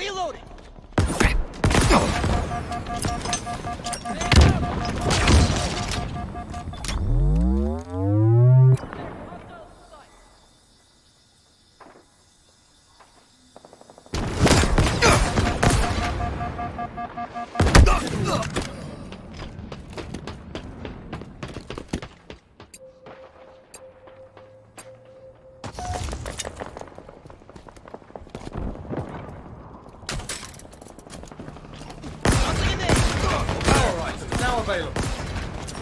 Reloading! Now available.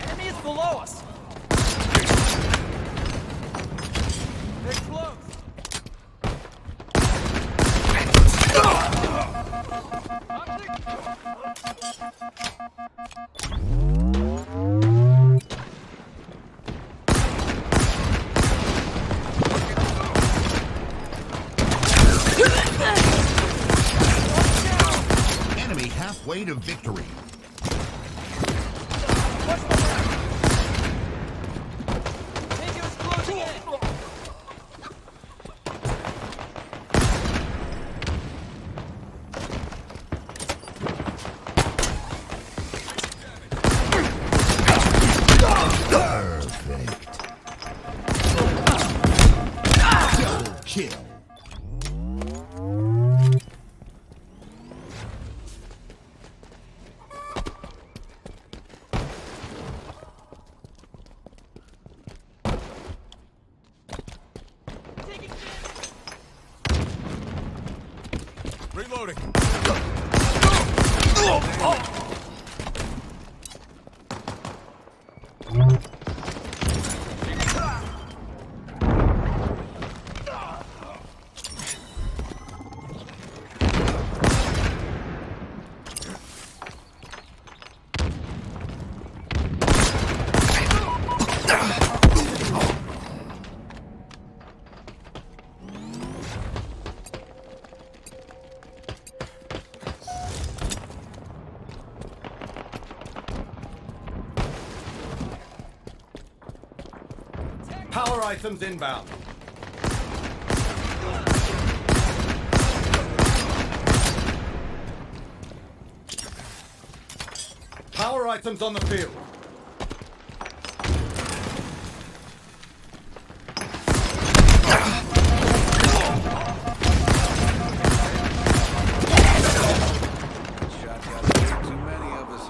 Enemy is below us! They're close! Enemy halfway to victory. Tango is closing in! Perfect. Double kill. Taking Reloading. Power items inbound. Power items on the field. Shot got way too many of us.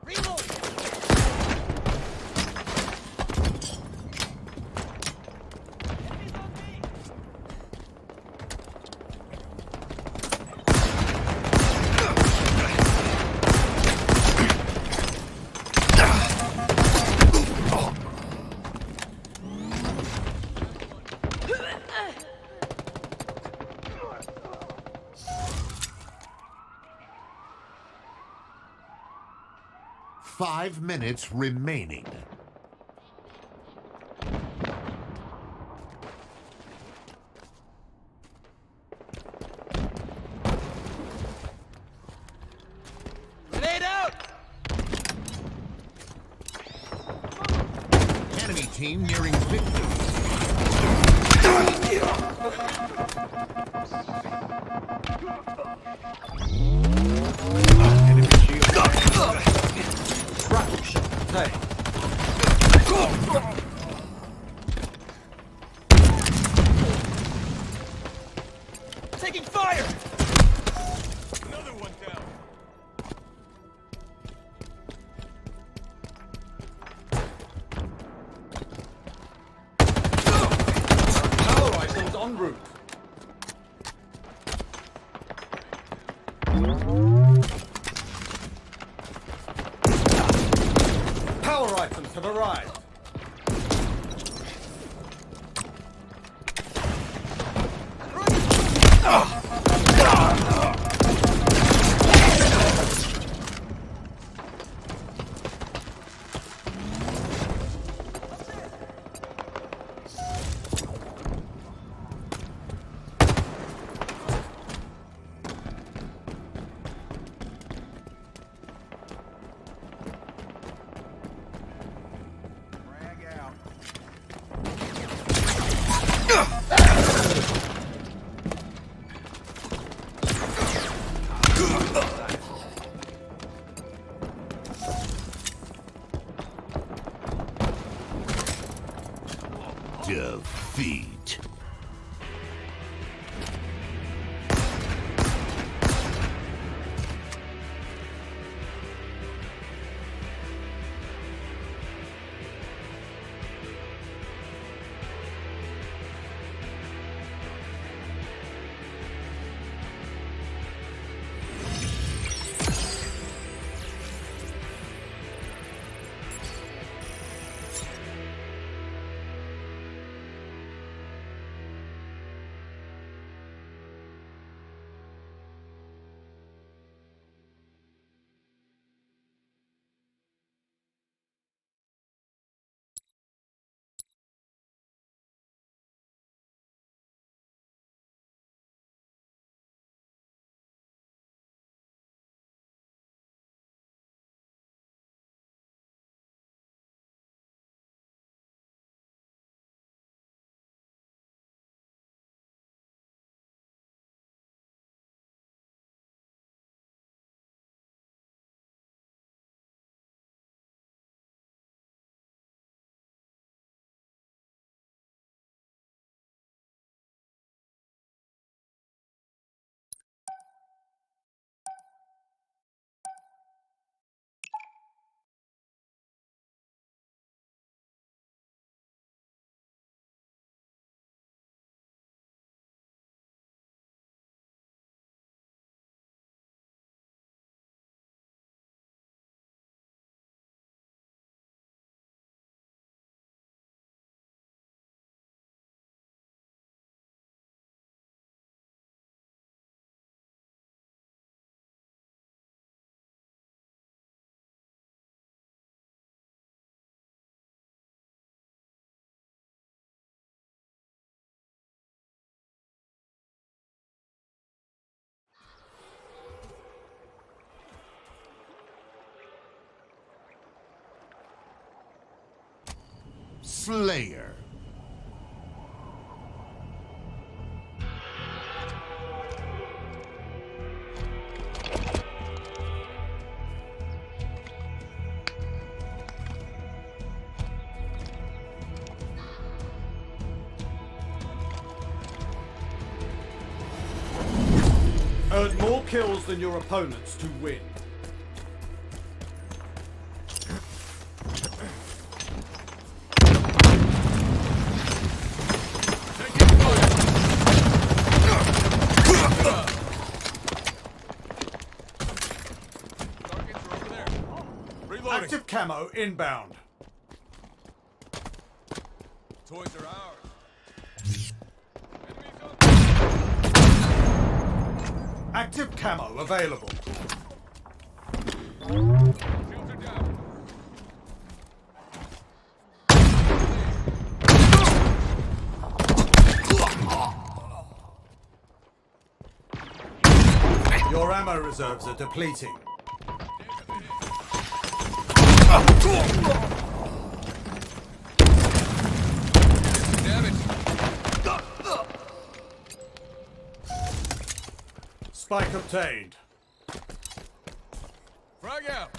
Reloading! Enemies on me! Five minutes remaining. Grenade out! Enemy team nearing victory. Enemy shield. Traffic shot. Hey. Taking fire! Another one down. Power items en route. Power items have arrived. defeat. Slayer. Earn more kills than your opponents to win. Active camo inbound. Toys are ours. Active camo available. Shields are down. Your ammo reserves are depleting. Damage. Spike obtained. Frag out.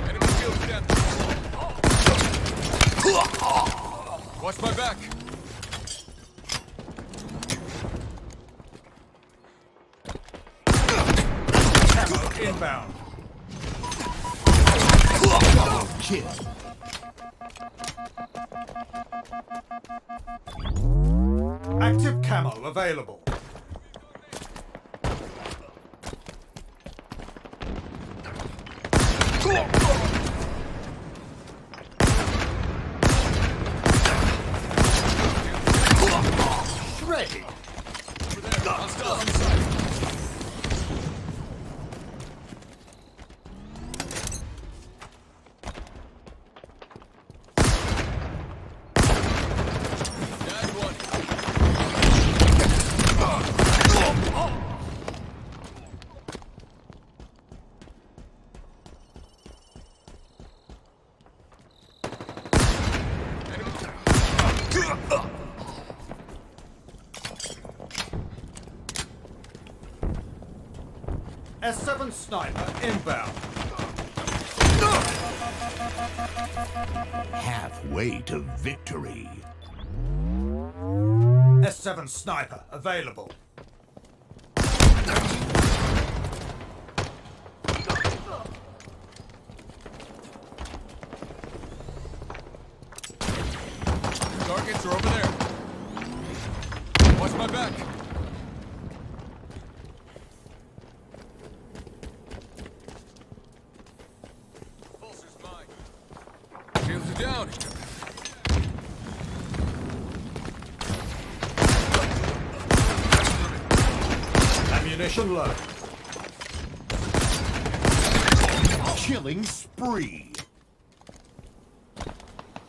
Enemy shields down. Watch my back. Camo inbound. Double kill. Active camo available. Shredded. Over there. Hostile on site. S7 sniper inbound. Halfway to victory. S7 sniper available. Targets are over there. Watch my back. Pulser's mine. Shields are down. Ammunition low. Killing spree.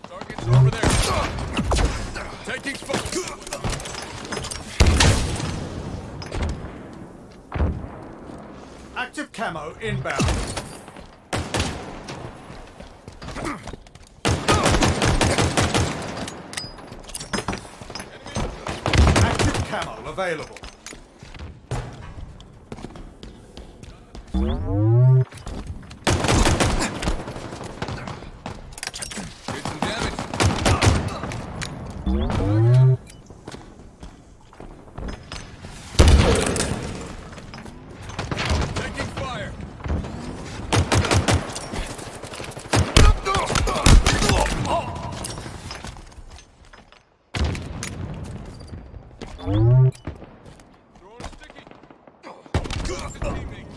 Targets are over there. Taking fire. Active camo inbound. Active camo available. Did some damage. Taking fire. Throwing a sticky. Good teammate.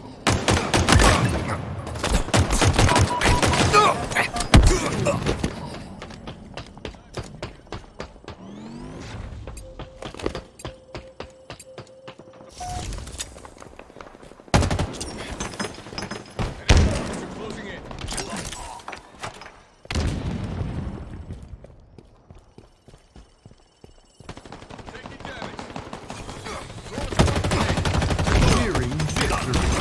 Enemies are closing in. Taking damage. Nearing victory.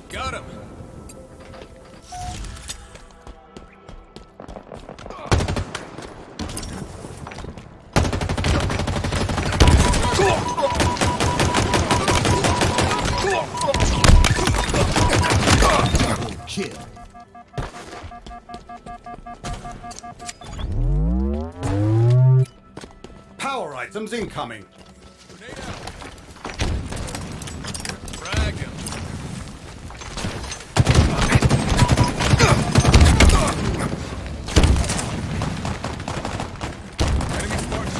Got him. Double kill. Power items incoming. Grenade out. Frag him. Enemy Spartan.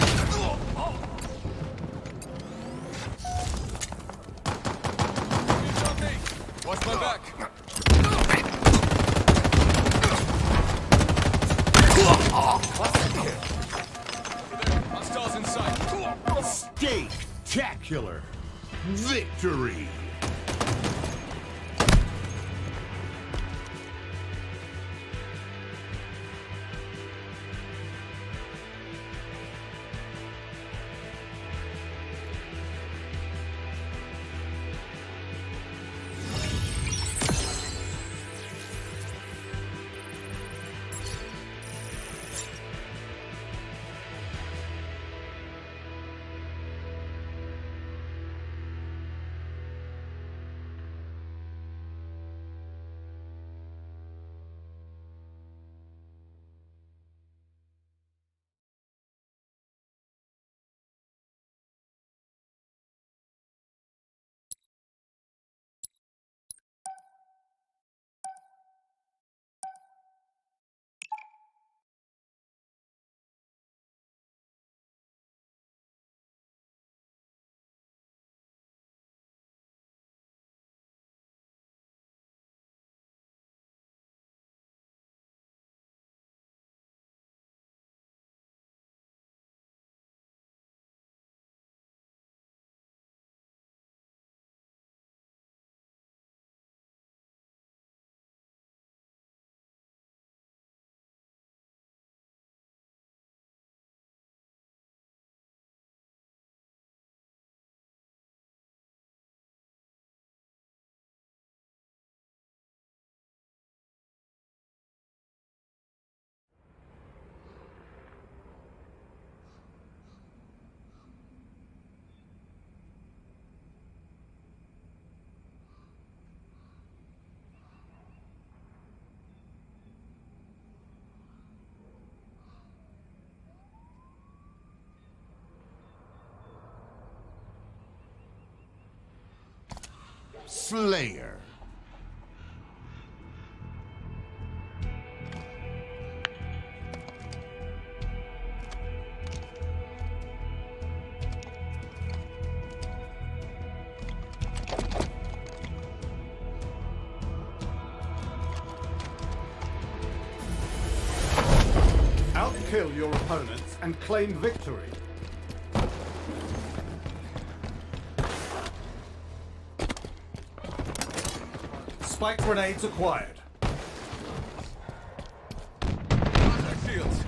He's on me. Watch my back. Over there. Hostiles in sight. Spectacular victory. Slayer. Outkill your opponents and claim victory. Spike grenades acquired. Contact shields.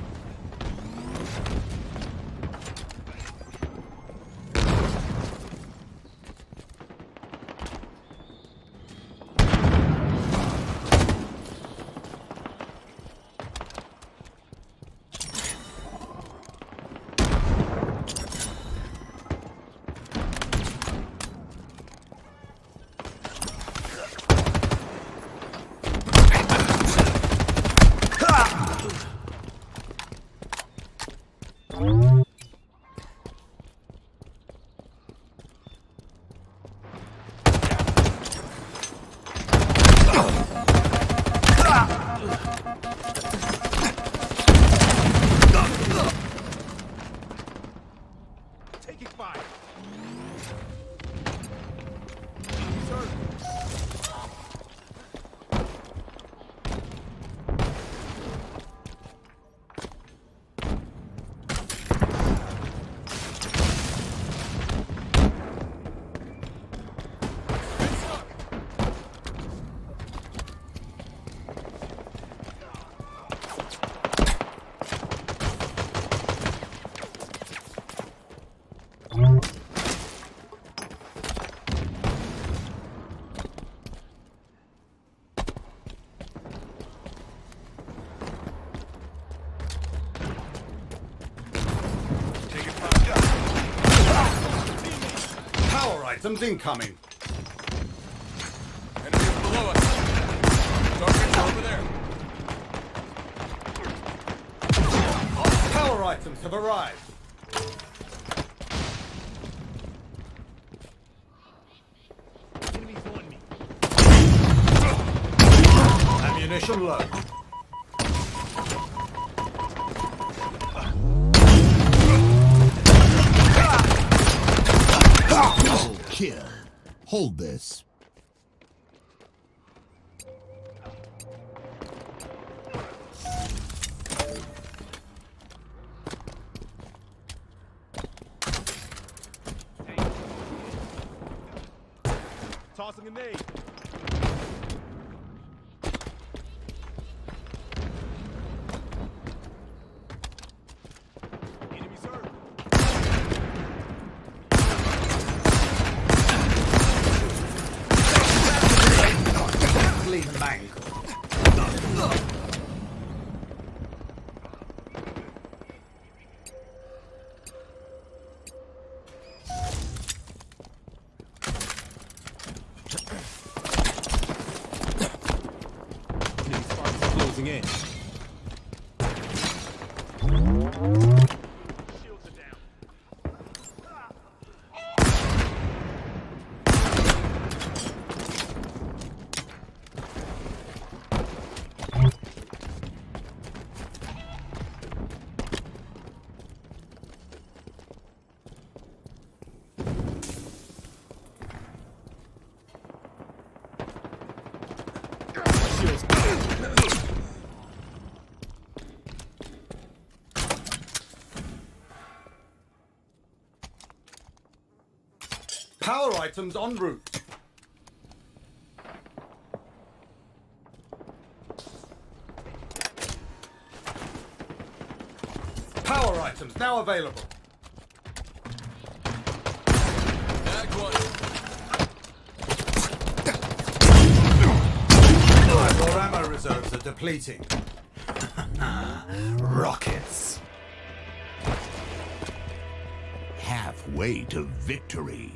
Taking fire. Power items incoming. Enemies below us. Targets are over there. Power items have arrived. Enemies on me. Ammunition low. Double kill. Hold this. Tossing a nade. Enemy served. Clean mangle. Enemy sparks closing in. Shields are down. Shields. Power items en route. Power items now available. Tag one. Your ammo reserves are depleting. Rockets. Halfway to victory.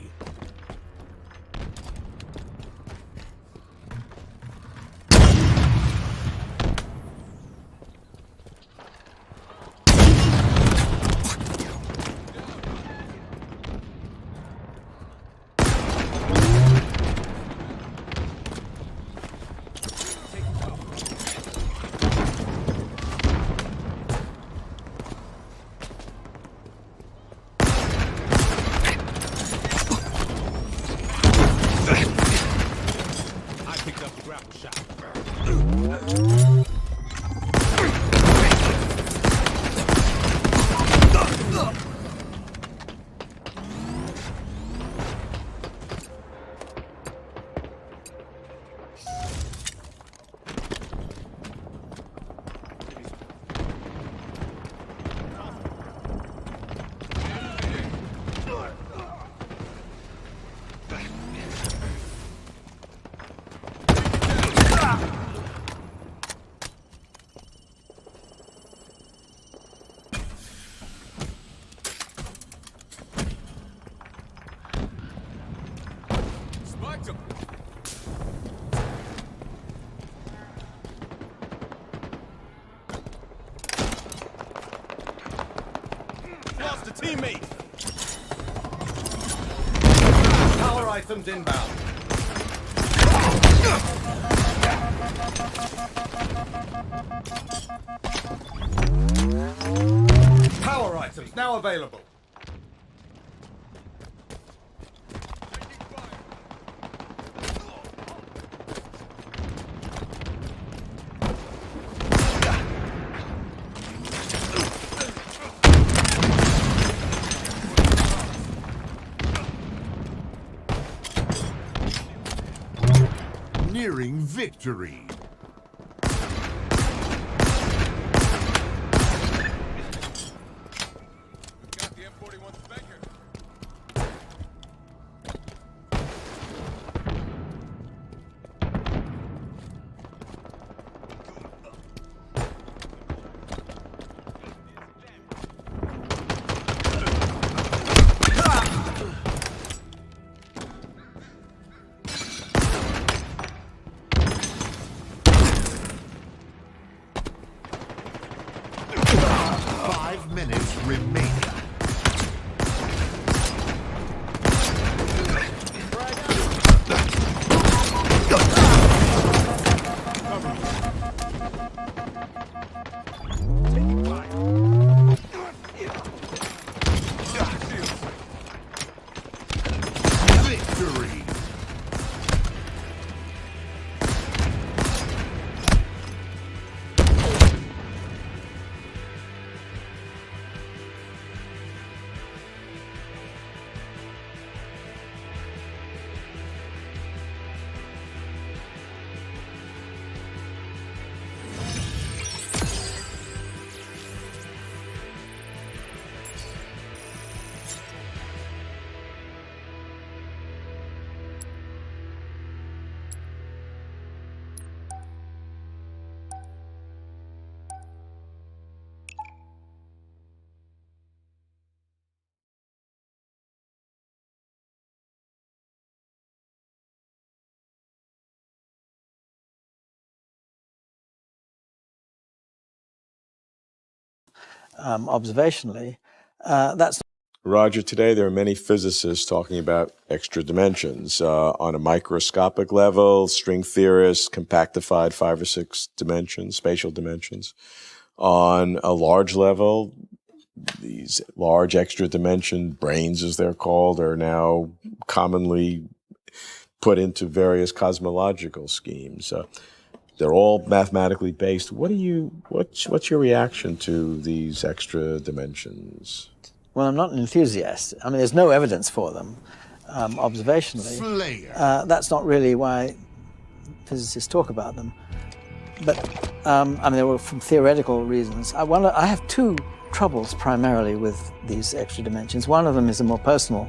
teammate. Power items inbound. Power items now available. Nearing victory. Got the M41 Spanker. Minutes remaining. Victory. 'Observationally, that's Roger, today there are many physicists talking about extra dimensions. On a microscopic level, string theorists compactified 5 or 6 dimensions, spatial dimensions. On a large level, these large extra dimension brains, as they're called, are now commonly put into various cosmological schemes. They're all mathematically based. What's your reaction to these extra dimensions? Well, I'm not an enthusiast. I mean, there's no evidence for them. Observationally, Slayer. that's not really why physicists talk about them. But I mean, they were from theoretical reasons. I have 2 troubles primarily with these extra dimensions. One of them is a more personal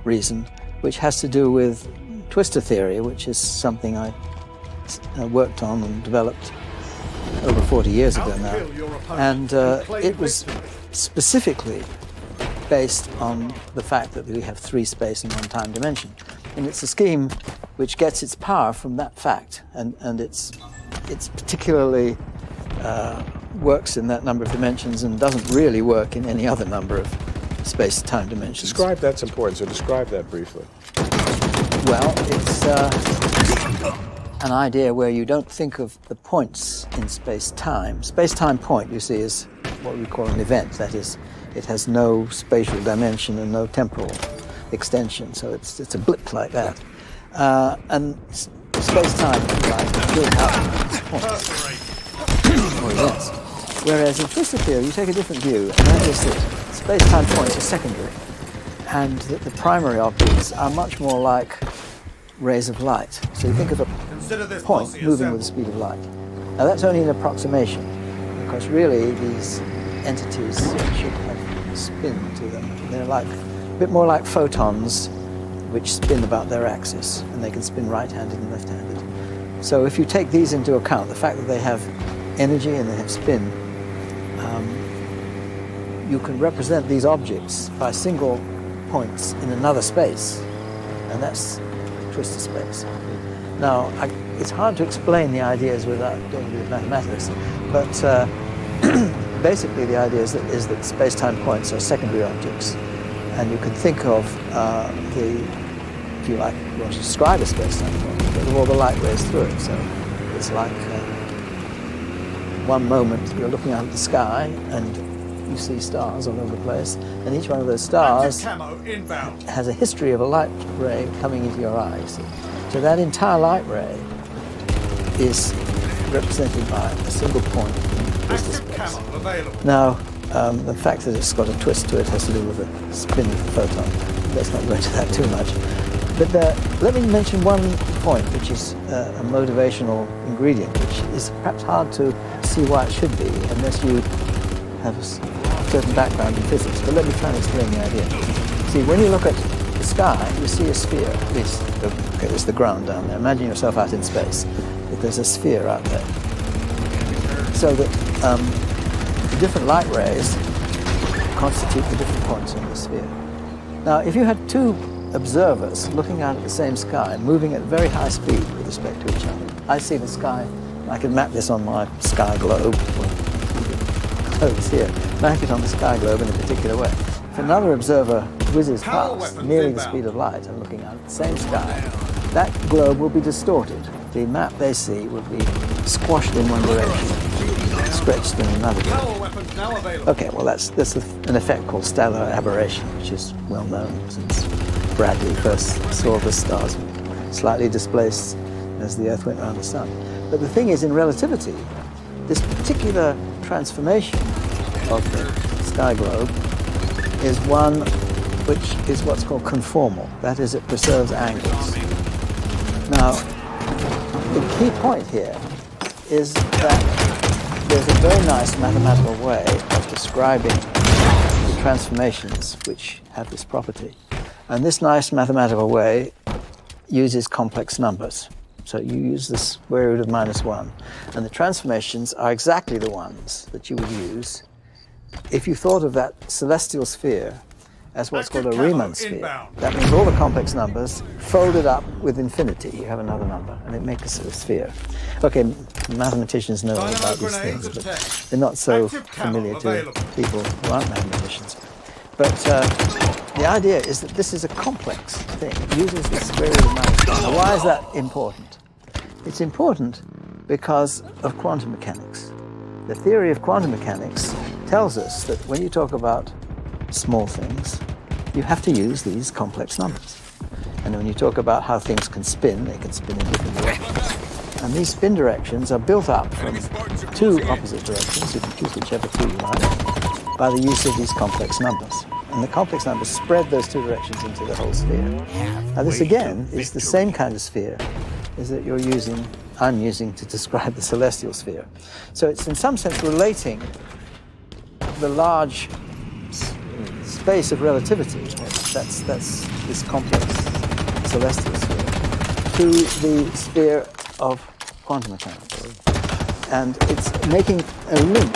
reason, which has to do with twistor theory, which is something I worked on and developed over 40 years ago now. And it was specifically based on the fact that we have 3 space and 1 time dimension. And it's a scheme which gets its power from that fact, and it's particularly works in that number of dimensions and doesn't really work in any other number of space-time dimensions. That's important, so describe that briefly. Well, it's an idea where you don't think of the points in space-time. Space-time point, you see, is what we call an event. That is, it has no spatial dimension and no temporal extension, so it's a blip like that. And space-time is like built up points or events. Whereas in twistor theory, you take a different view, and that is that space-time points are secondary, and that the primary objects are much more like rays of light. So you think of a point moving with the speed of light. Now that's only an approximation, because really these entities should have spin to them. They're like a bit more like photons, which spin about their axis, and they can spin right-handed and left-handed. So if you take these into account, the fact that they have energy and they have spin, you can represent these objects by single points in another space, and that's twistor space. Now, it's hard to explain the ideas without doing a bit of mathematics, but basically the idea is that space-time points are secondary objects, and you can think of if you like, you want to describe a space-time point, think of all the light rays through it. So it's like one moment you're looking out at the sky and you see stars all over the place, and each one of those stars Anti-camo inbound. has a history of a light ray coming into your eye. So that entire light ray is represented by a single point in this Active space. camo available. Now, the fact that it's got a twist to it has to do with the spin of the photon. Let's not go into that too much. But let me mention one point, which is a motivational ingredient, which is perhaps hard to see why it should be, unless you have a certain background in physics. But let me try and explain the idea. See, when you look at the sky, you see a sphere. There's the ground down there. Imagine yourself out in space. There's a sphere out there. So that the different light rays constitute the different points in the sphere. Now, if you had two observers looking out at the same sky, moving at very high speed with respect to each other, I see the sky. I can map this on my sky globe. Oh, it's here. Map it on the sky globe in a particular way. If another observer whizzes past, nearly the speed of light, and looking out at the same sky, that globe will be distorted. The map they see will be squashed in one direction, stretched in another direction. Power weapons now available. Okay, well that's an effect called stellar aberration, which is well known since Bradley first saw the stars slightly displaced as the Earth went around the sun. But the thing is, in relativity, this particular transformation of the sky globe is one which is what's called conformal. That is, it preserves angles. Now, the key point here is that there's a very nice mathematical way of describing the transformations which have this property. And this nice mathematical way uses complex numbers. So you use the square root of -1. And the transformations are exactly the ones that you would use if you thought of that celestial sphere as what's called a Active camo Riemann sphere. inbound. That means all the complex numbers folded up with infinity. You have another number, and it makes a sphere. Okay, mathematicians know all Dynamo about these grenades things, but detected. they're not so Active camo familiar to available. people who aren't mathematicians. But the idea is that this is a complex thing. It uses the square root of -1. Now, why is that important? It's important because of quantum mechanics. The theory of quantum mechanics tells us that when you talk about small things, you have to use these complex numbers. And when you talk about how things can spin, they can spin in different directions. And these spin directions are built up from two opposite directions, you can choose whichever two you like, by the use of these complex numbers. And the complex numbers spread those two directions into the whole sphere. Now this again is the same kind of sphere as that I'm using to describe the celestial sphere. So it's in some sense relating the large space of relativity, that's this complex celestial sphere, to the sphere of quantum mechanics. And it's making a link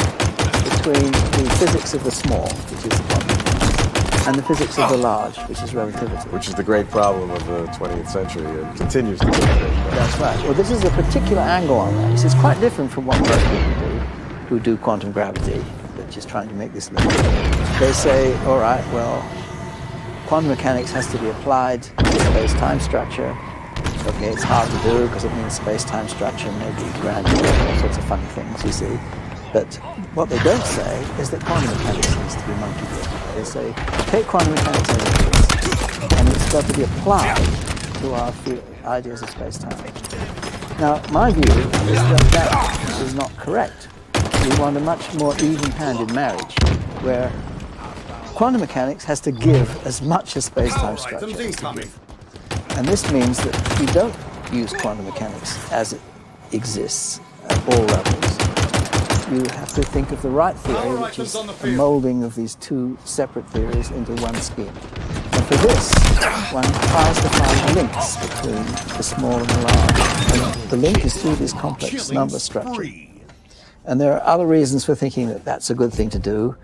between the physics of the small, which is the quantum mechanics, and the physics of the large, which is relativity. Which is the great problem of the 20th century and continues to be the great problem. That's right. Well, this is a particular angle on that. This is quite different from what most people do who do quantum gravity, which is trying to make this link. They say, all right, well, quantum mechanics has to be applied to space-time structure. Okay, it's hard to do because it means space-time structure may be granular, all sorts of funny things, you see. But what they don't say is that quantum mechanics needs to be monkeyed with. They say, take quantum mechanics as it is, and it's got to be applied to our ideas of space-time. Now, my view is that that is not correct. We want a much more even-handed marriage, where quantum mechanics has to give as much as space-time Power structure items has to incoming. give. And this means that you don't use quantum mechanics as it exists at all levels. You have to think of the right theory, Power which items is on the a field. molding of these two separate theories into one scheme. And for this, one tries to find links between the small and the large. And the link is through this complex Killing number structure. spree. And there are other reasons for thinking that that's a good thing to do,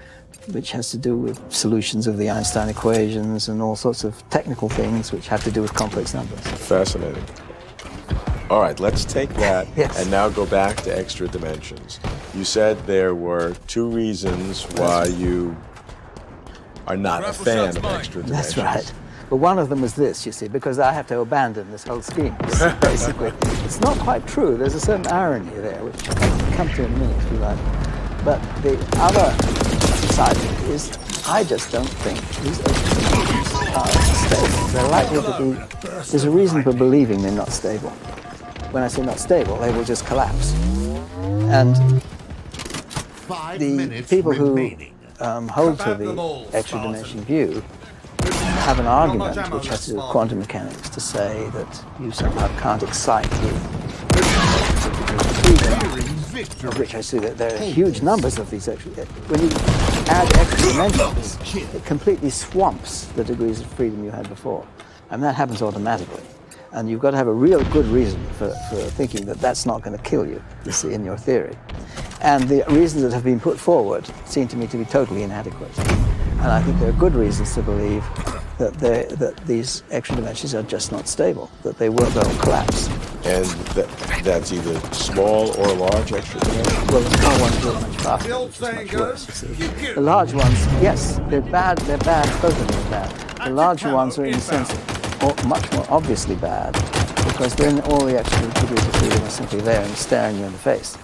which has to do with solutions of the Einstein equations and all sorts of technical things which have to do with complex numbers. Fascinating. All right, let's take that Yes. and now go back to extra dimensions. You said there were 2 reasons why you are not a Grapple fan shot's of mine. extra dimensions. That's right. But one of them was this, you see, because I have to abandon this whole scheme, basically. It's not quite true. There's a certain irony there, which I'll come to in a minute, if you like. But the other side of it is, I just don't think these are stable. They're likely to be, there's a reason for believing they're not stable. When I say not stable, they will just collapse. And 5 the minutes people who remaining. hold to About them the all, extra Spartan. dimension view have an much argument ammo which has to left, do with Spartan. quantum mechanics to say that you somehow can't excite the freedom, Victory. of which I see that there are huge numbers of these extra. When you add extra dimensions, it completely swamps the degrees of freedom you had before. And that happens automatically. And you've got to have a real good reason for thinking that that's not going to kill you see, in your theory. And the reasons that have been put forward seem to me to be totally inadequate. And I think there are good reasons to believe that these extra dimensions are just not stable, that they'll collapse. And that's either small or large extra dimensions. Well, the small ones do it much faster, The old which is saying much goes, worse, you see. you get The large ones, yes, they're bad, totally bad. The larger ones are, in a sense, much more obviously bad, because then all the extra degrees of freedom are simply there and staring you in the face.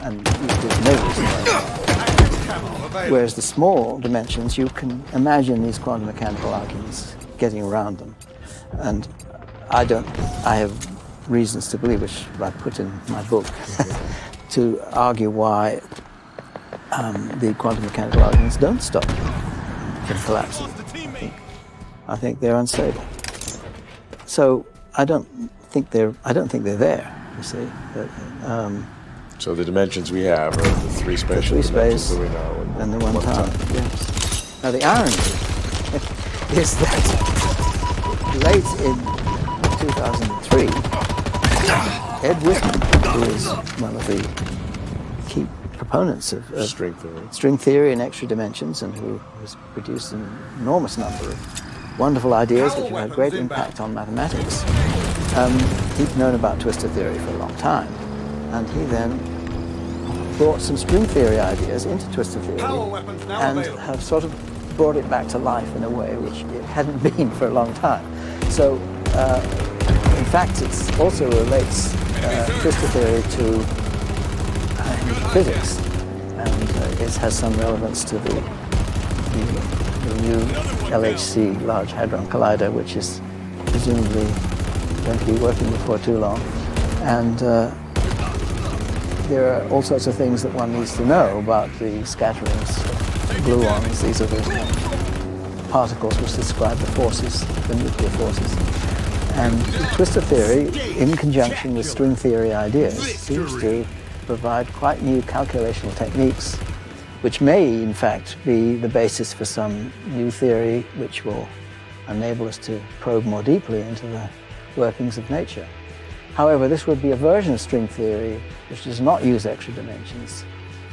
And there's no reason why. Whereas the small dimensions, you can imagine these quantum mechanical arguments getting around them. And I have reasons to believe, which I put in my book, to argue why the quantum mechanical arguments don't stop from collapsing. I think they're unstable. So I don't think they're there, you see. But, So the dimensions we have are the 3 spatial three dimensions space that we know. and the one time. Yes. Now the irony is that late in 2003, Ed Whitman, who is one of the key proponents of String theory. string theory and extra dimensions, and who has produced an enormous number of wonderful ideas which have had great impact on mathematics. He'd known about twistor theory for a long time, and he then brought some string theory ideas into twistor theory Power weapons now and available. have sort of brought it back to life in a way which it hadn't been for a long time. So, in fact, it also relates twistor theory to physics, and it has some relevance to the new LHC, Large Hadron Collider, which is presumably going to be working before too long. And there are all sorts of things that one needs to know about the scatterings of gluons. These are the particles which describe the forces, the nuclear forces. And twistor theory, in conjunction with string theory ideas, seems to provide quite new calculational techniques, which may, in fact, be the basis for some new theory which will enable us to probe more deeply into the workings of nature. However, this would be a version of string theory which does not use extra dimensions.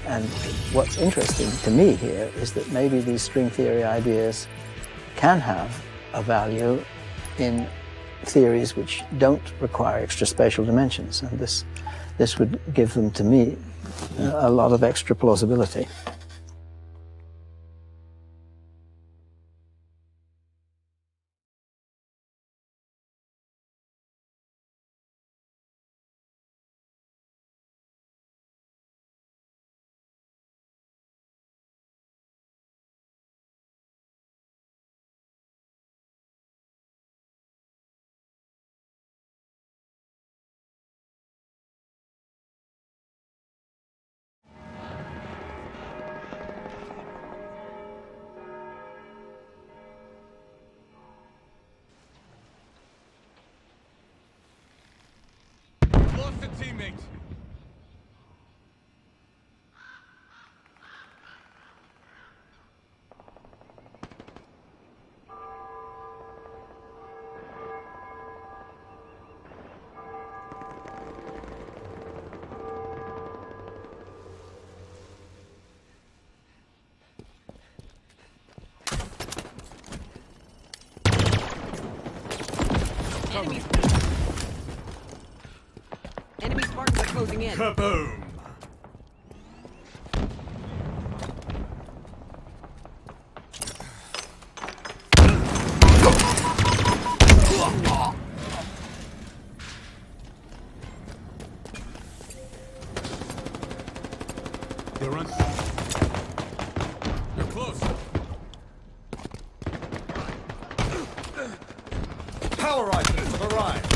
And what's interesting to me here is that maybe these string theory ideas can have a value in theories which don't require extra spatial dimensions. And this would give them, to me, a lot of extra plausibility. Lost a teammate. closing in. Kaboom! They're on. You're close. Power items have arrived.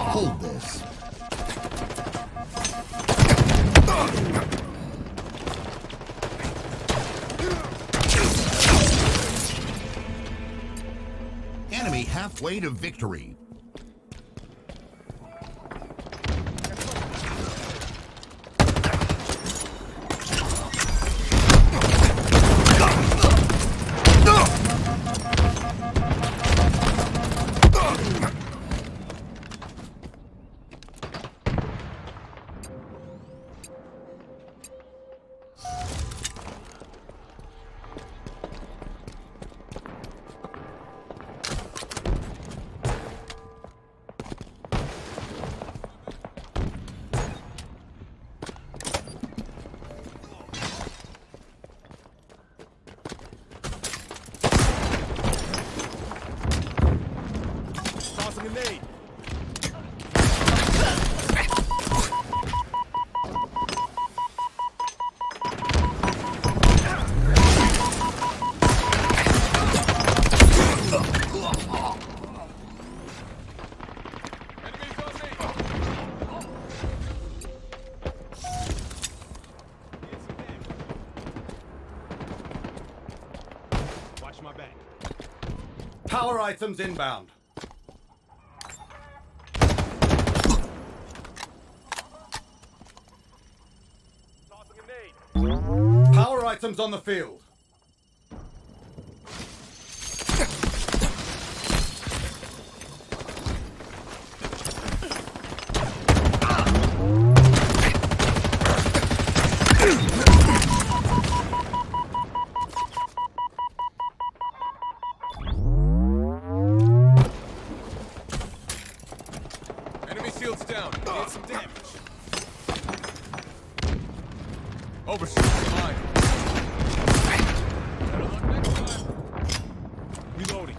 Hold this. Enemy halfway to victory. Tossing a nade. Enemies on me. Watch my back. Power items inbound. Tossing a nade. Power items on the field. Enemy shields down. Did some damage. Overshoot. Mine. Better luck next time. Reloading.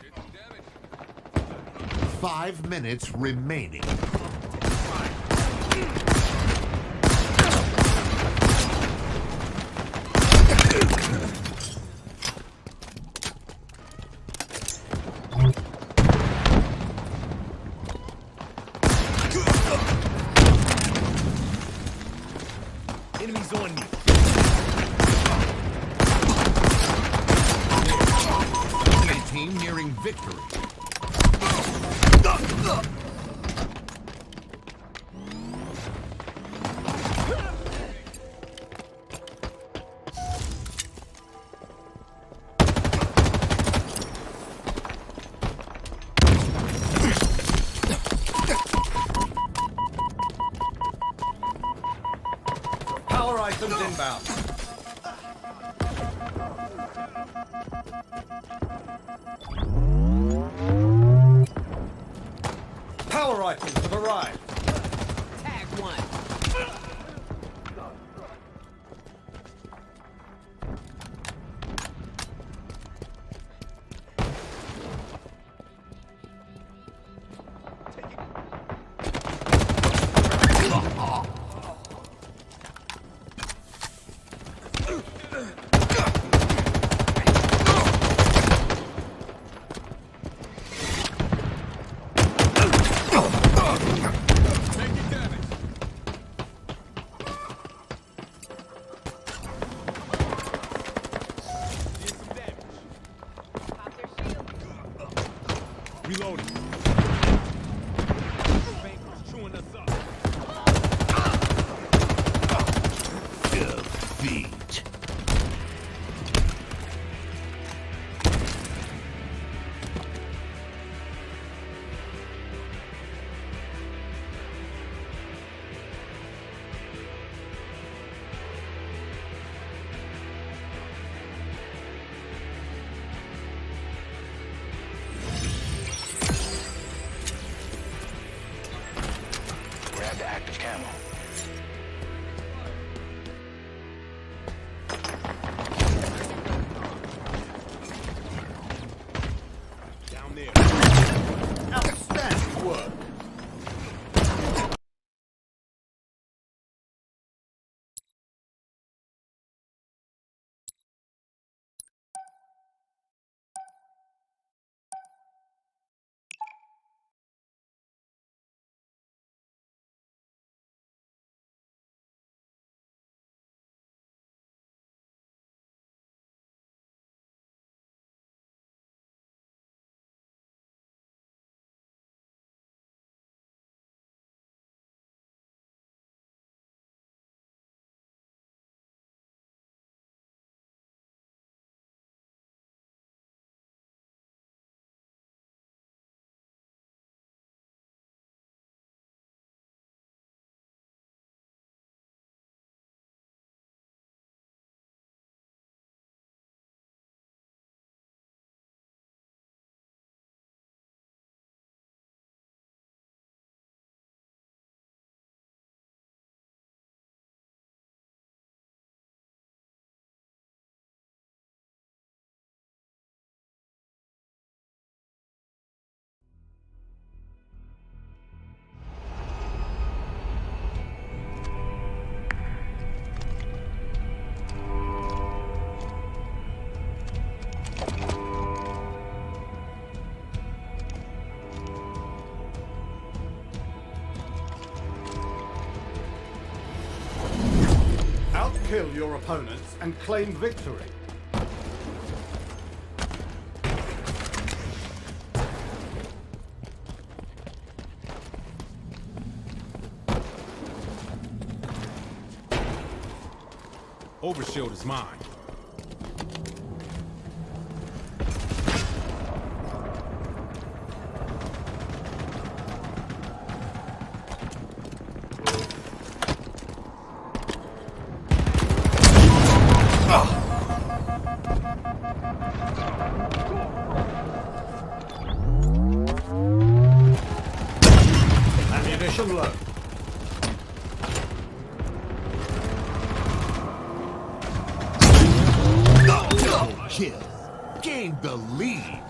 Did some damage. 5 minutes remaining. Enemies on me. Enemy team nearing victory. Power items inbound. Power items have arrived. Tag one. Reloading. Vapors chewing us up. Defeat. Grab the active camo. Down there. Outstanding work. Outkill your opponents and claim victory. Overshield is mine. Ammunition low. Double kill. Gained the lead.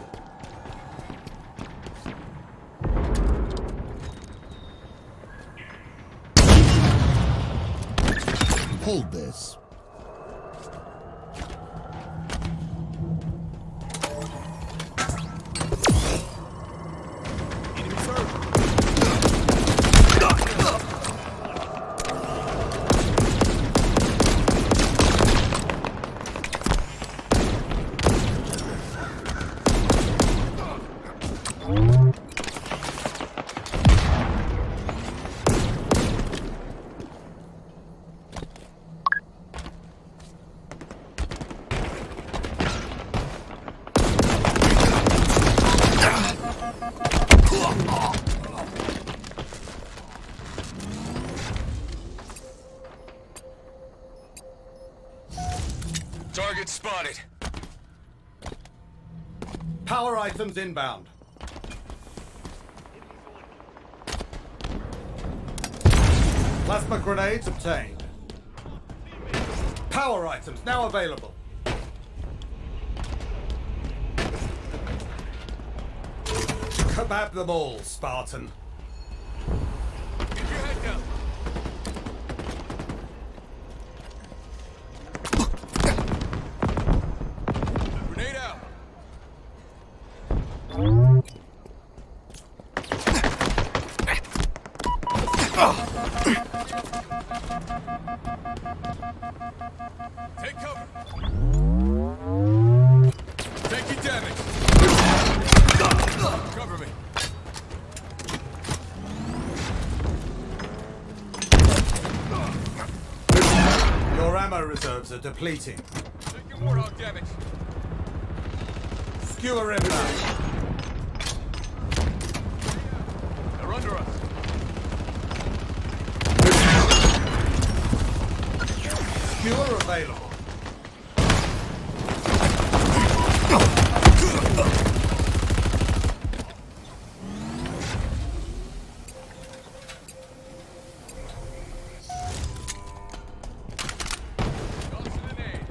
Hold this. Enemy surge. Target spotted. Power items inbound. Plasma grenades obtained. Power items now available. Kebab them all, Spartan. Keep your head down. Grenade out. Take cover. Take your damage. Cover me. reserves are depleting. Taking Warthog damage. Skewer inbound. They're under us. Skewer available. Toss an aid.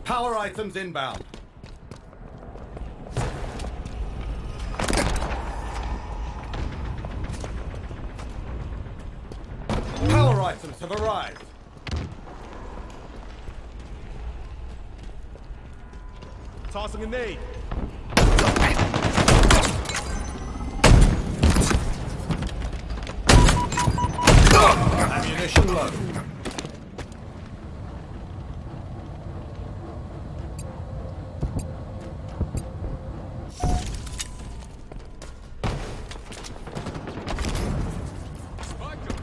Power items inbound. Power items have arrived. Tossing a nade. Ammunition low. Spike them.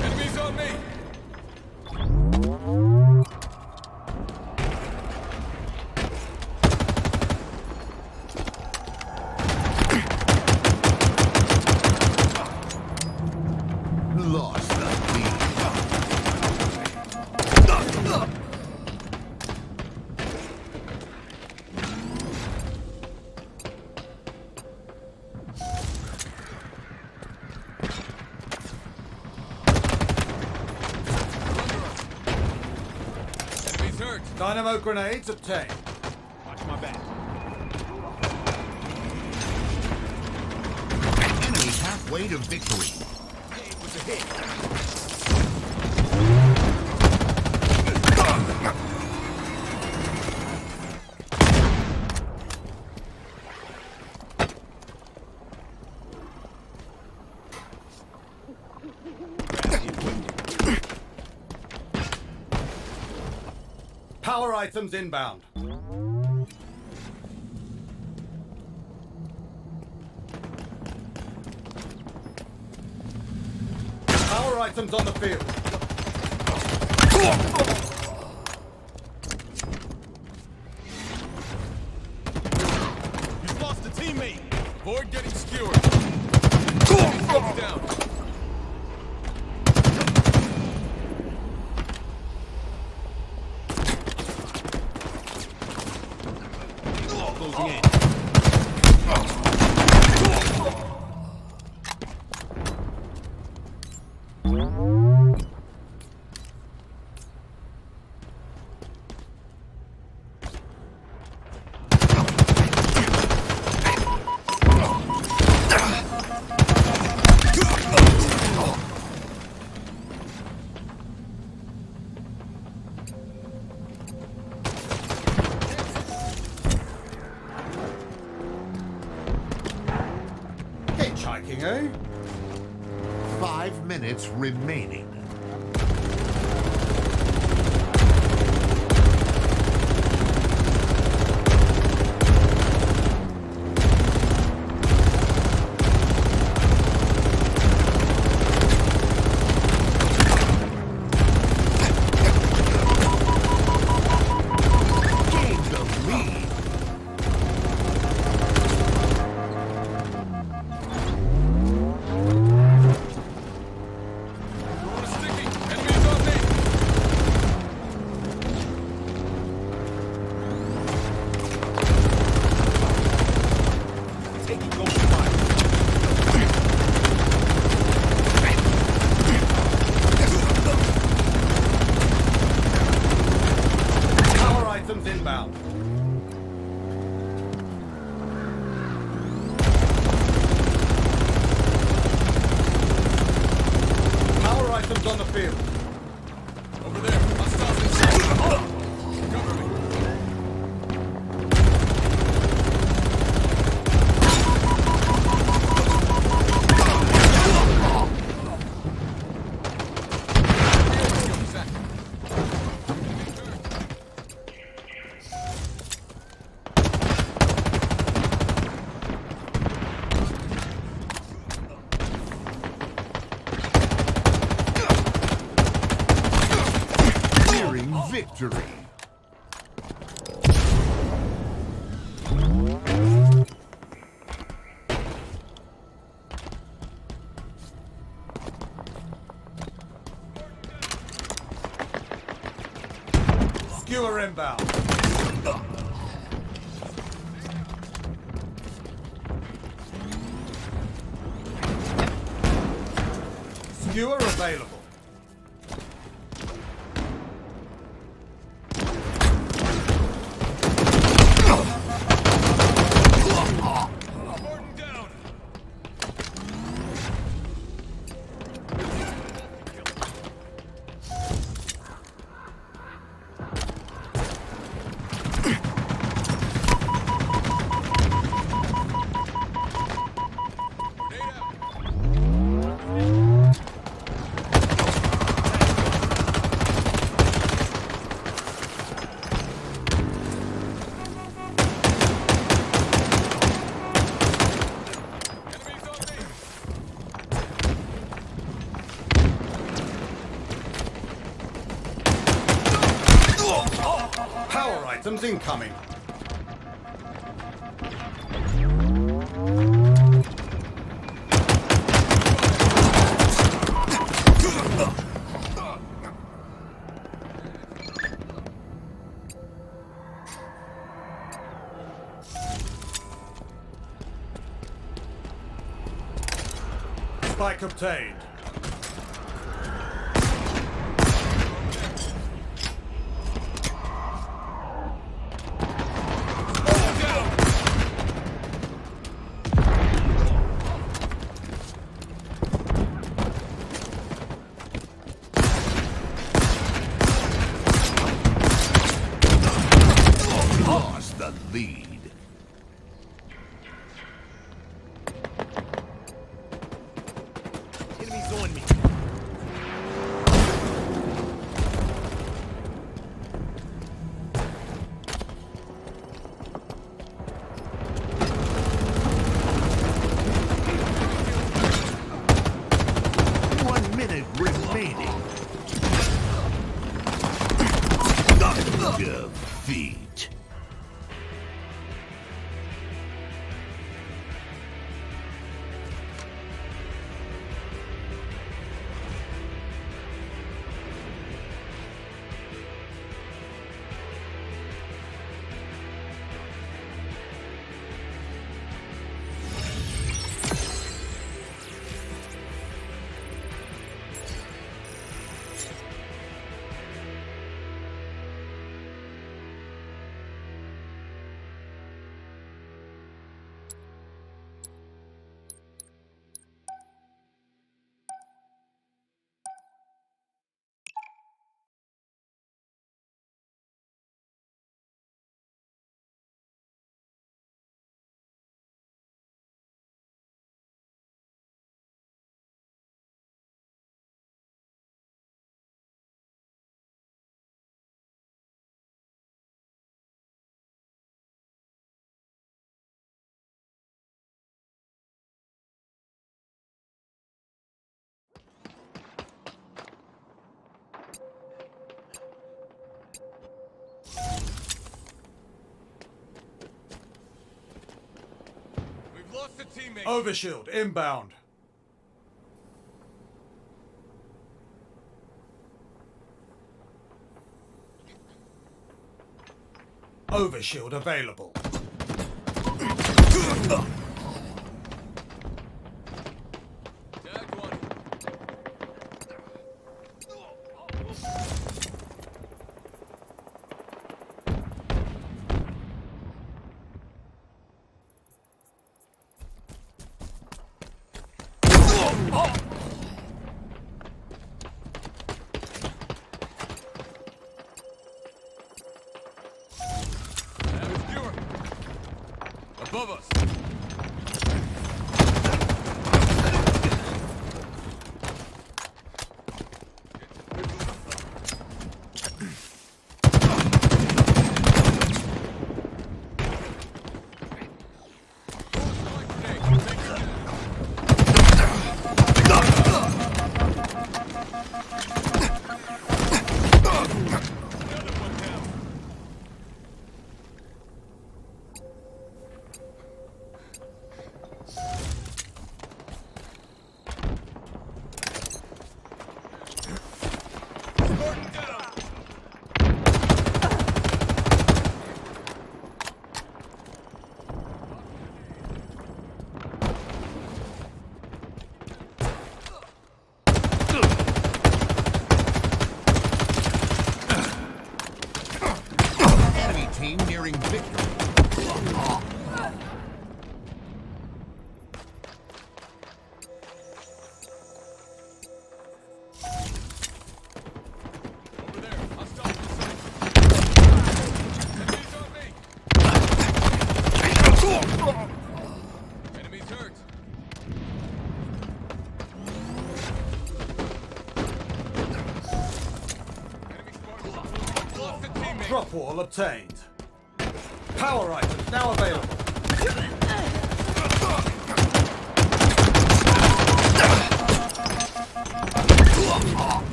Enemies on me. Lost the lead. Enemies hurt. Dynamo grenades obtained. Watch my back. Enemy halfway to victory. It was a hit. Power items inbound. Power items on the field. You've lost a teammate. Avoid getting skewered. Enemies down. Closing in. Hitchhiking, eh? 5 minutes remaining. Gain the lead. victory. Skewer inbound. Skewer available. Gordon down. Grenade out. Enemies on me. Power items incoming. Spike obtained. Lost the lead. Enemies on me. One minute remaining. Defeat. We've lost a teammate. Overshield inbound. Overshield available. Tag one. Skewer. Above us. securing victory. Over there. I'll stop this side. Enemies on me. Enemies hurt. Enemy squad lost a teammate. Drop wall obtained. Power items now available.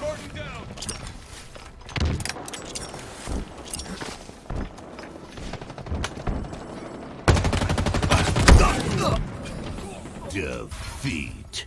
Gordon down. Defeat.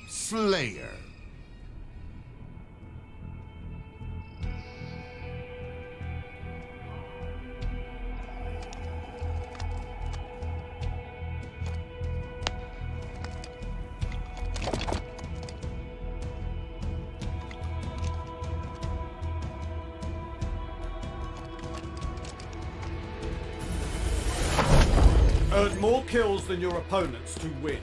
Slayer. Earn more kills than your opponents to win.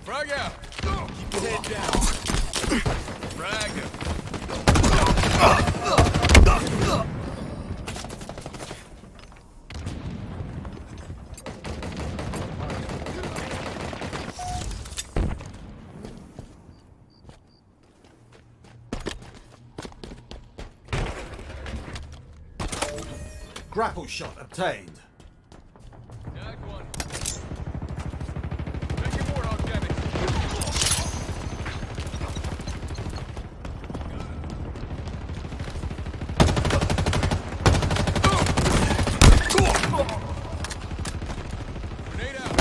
Frag out. Keep your head down. Frag out. Grapple shot obtained. Tag one. Taking more off damage. Grenade out.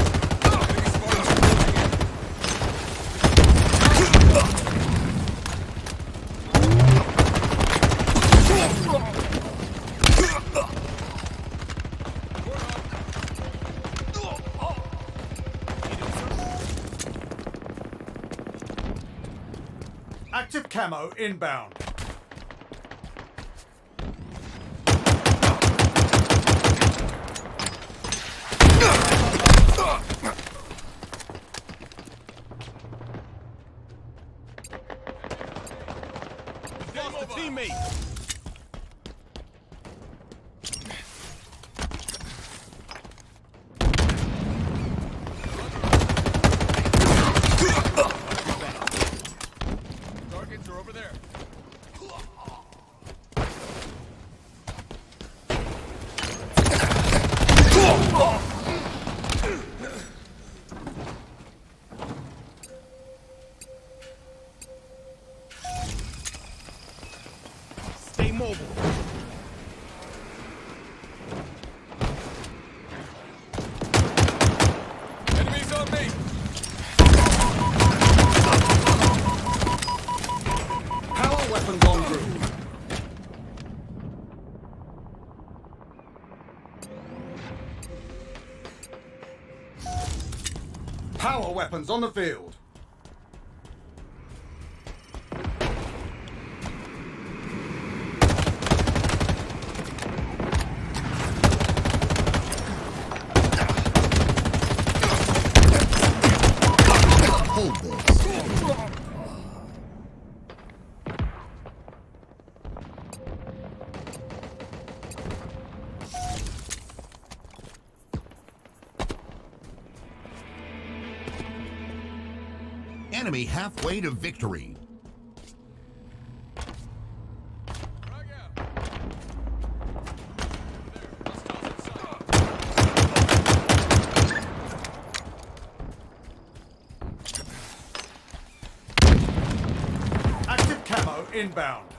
Enemy Spartans closing in. Active camo inbound. lost a teammate. Targets are over there. Stay mobile. Enemies on me. Power weapons en route. Power weapons on the field. Hold this. Enemy halfway to victory. Frag out. There. Hostiles inside. Active camo inbound.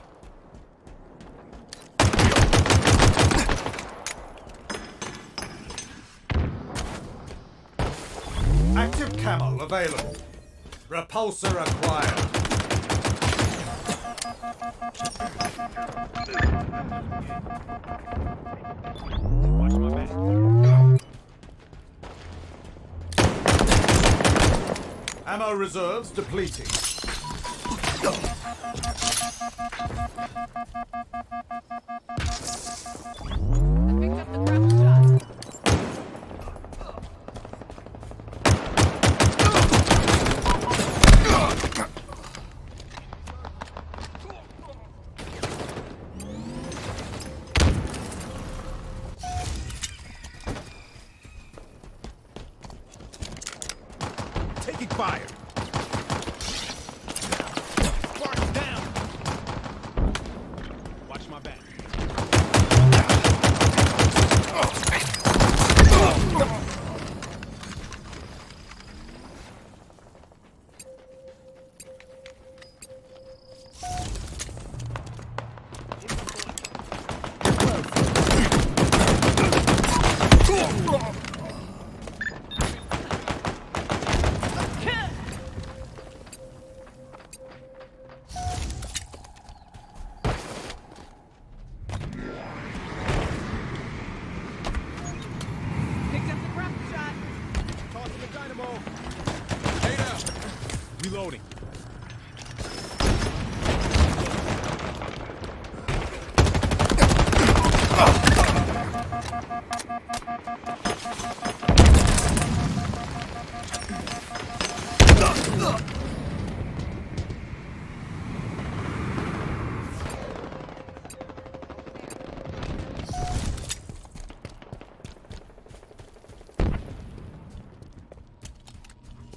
Active camo available. Repulsor acquired. Watch my back. Ammo reserves depleting. Picked up the grapple shot. Taking fire. Sparks down. Watch my back. Picked up the grapple shot. Tossing the dynamo. Stay down. Reloading.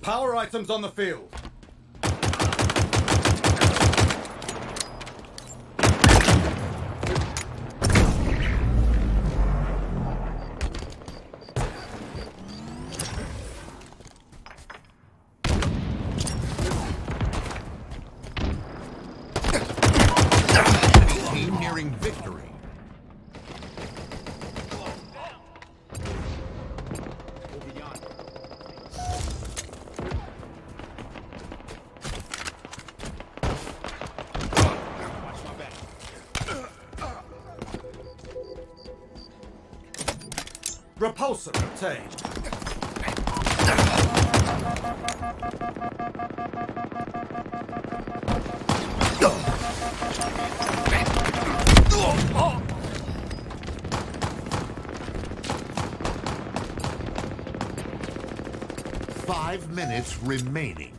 Power items on the field. Team nearing victory. Over yonder. Watch my back. Repulsor obtained. Five minutes remaining.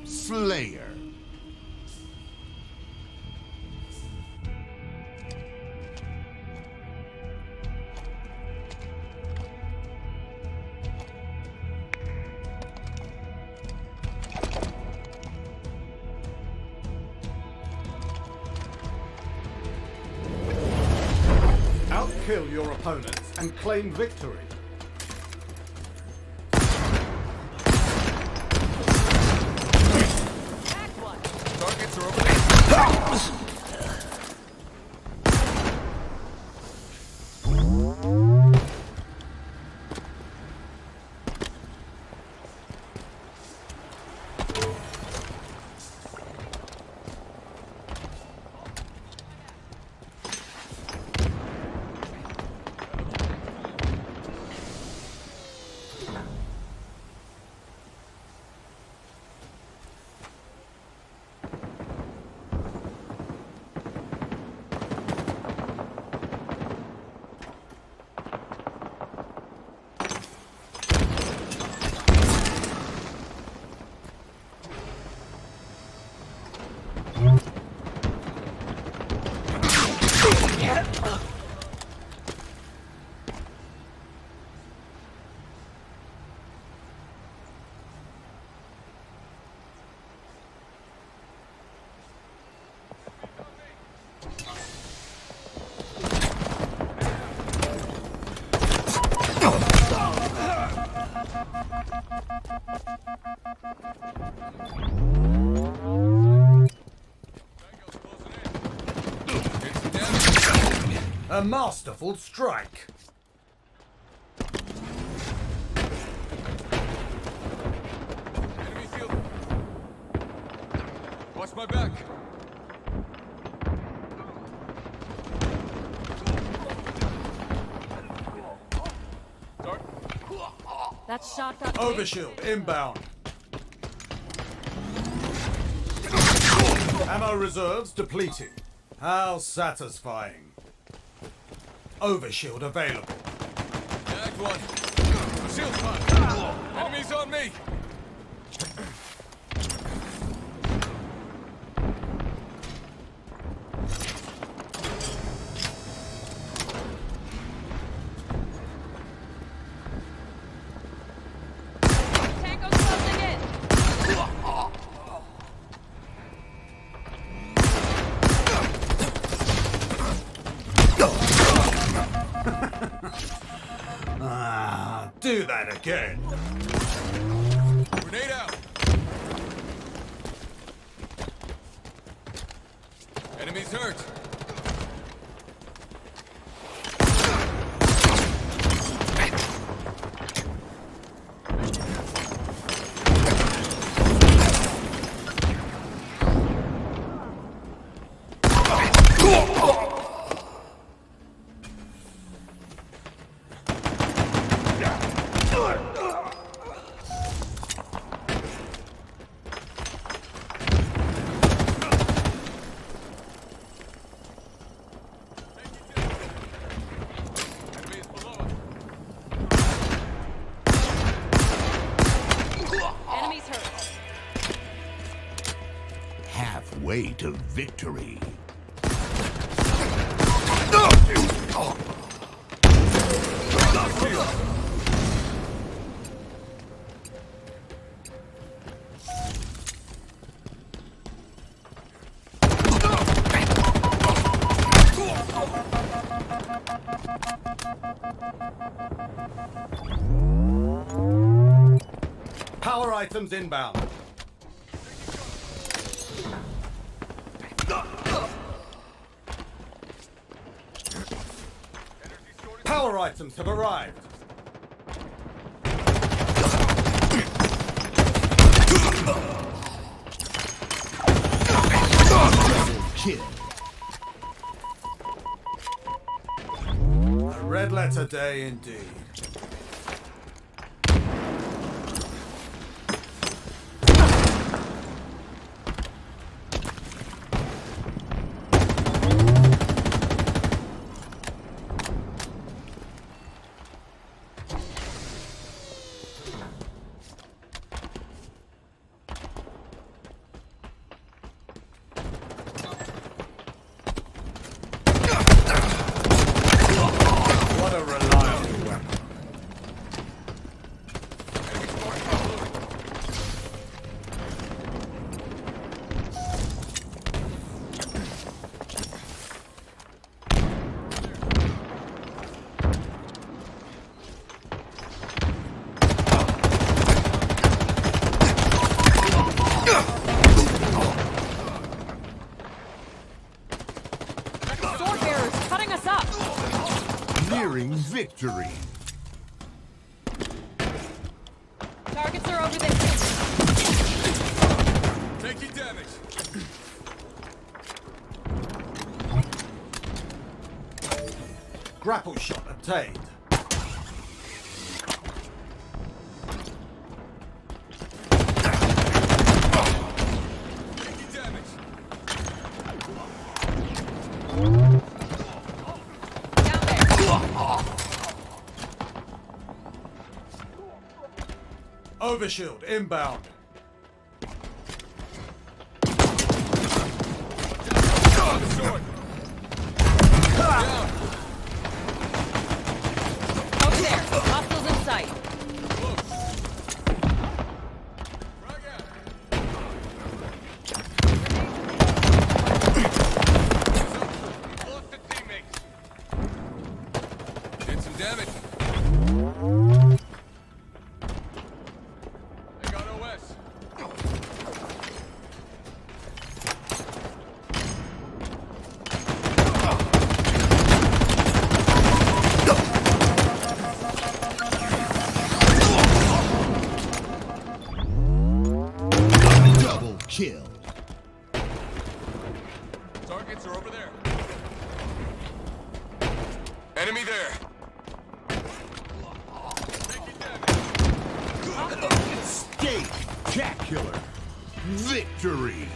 Slayer. Outkill your opponents and claim victory. Back one. Targets are over there. A masterful strike. Enemy field. Watch my back. Start. That shot got Overshield inbound. Ammo reserves depleted. How satisfying. Overshield available. Tagged one. Shield fire. Enemies on me. Tango's closing in. Do that again. Grenade out. Enemies hurt. Enemies below us. Enemies hurt. Halfway to victory. Power items inbound. Power items have arrived. Kill. A red letter day indeed. Nearing victory. Targets are over there. Taking damage. Grapple shot obtained. Taking damage. Down there. Overshield inbound. Sword. Over there. Hostiles in sight. Frag out. Lost a teammate. Did some damage. I got OS. Double kill. Targets are over there. Enemy there. Taking damage. Spectacular. Victory.